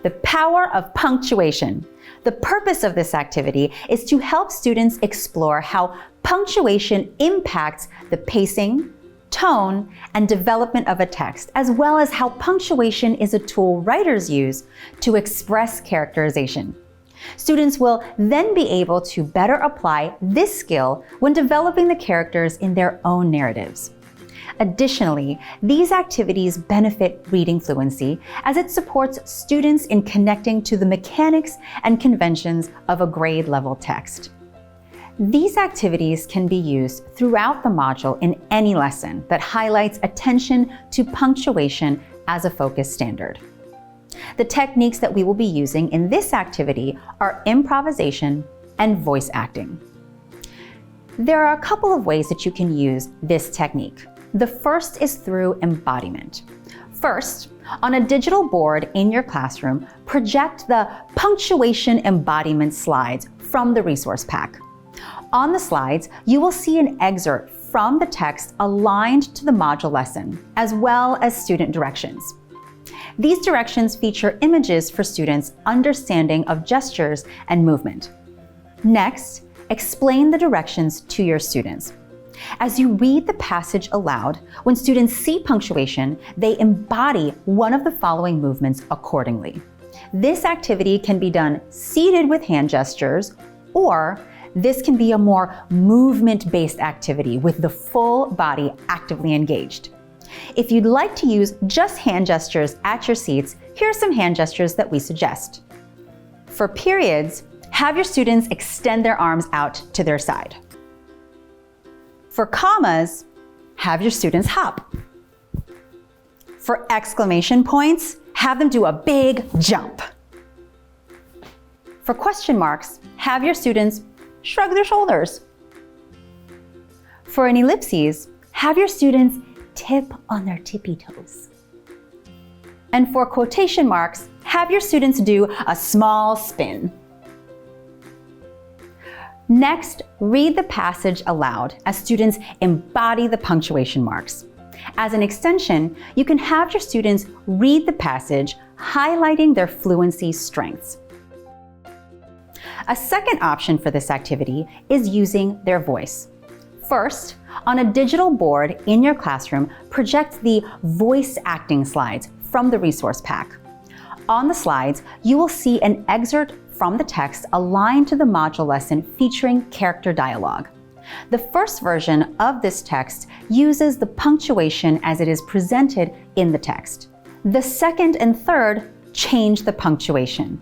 The power of punctuation. The purpose of this activity is to help students explore how punctuation impacts the pacing, tone, and development of a text, as well as how punctuation is a tool writers use to express characterization. Students will then be able to better apply this skill when developing the characters in their own narratives. Additionally, these activities benefit reading fluency as it supports students in connecting to the mechanics and conventions of a grade-level text. These activities can be used throughout the module in any lesson that highlights attention to punctuation as a focus standard. The techniques that we will be using in this activity are improvisation and voice acting. There are a couple of ways that you can use this technique. The first is through embodiment. First, on a digital board in your classroom, project the punctuation embodiment slides from the resource pack. On the slides, you will see an excerpt from the text aligned to the module lesson, as well as student directions. These directions feature images for students' understanding of gestures and movement. Next, explain the directions to your students. As you read the passage aloud, when students see punctuation, they embody one of the following movements accordingly. This activity can be done seated with hand gestures, or this can be a more movement-based activity with the full body actively engaged. If you'd like to use just hand gestures at your seats, here are some hand gestures that we suggest. For periods, have your students extend their arms out to their side. For commas, have your students hop. For exclamation points, have them do a big jump. For question marks, have your students shrug their shoulders. For an ellipses, have your students tip on their tippy toes. And for quotation marks, have your students do a small spin. Next, read the passage aloud as students embody the punctuation marks. As an extension, you can have your students read the passage, highlighting their fluency strengths. A second option for this activity is using their voice. First, on a digital board in your classroom, project the voice acting slides from the resource pack. On the slides, you will see an excerpt from the text aligned to the module lesson featuring character dialogue. The first version of this text uses the punctuation as it is presented in the text. The second and third change the punctuation.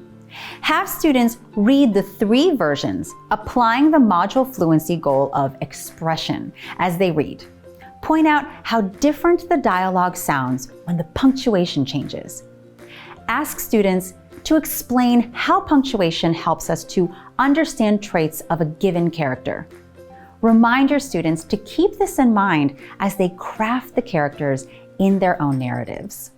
Have students read the three versions, applying the module fluency goal of expression as they read. Point out how different the dialogue sounds when the punctuation changes. Ask students to explain how punctuation helps us to understand traits of a given character. Remind your students to keep this in mind as they craft the characters in their own narratives.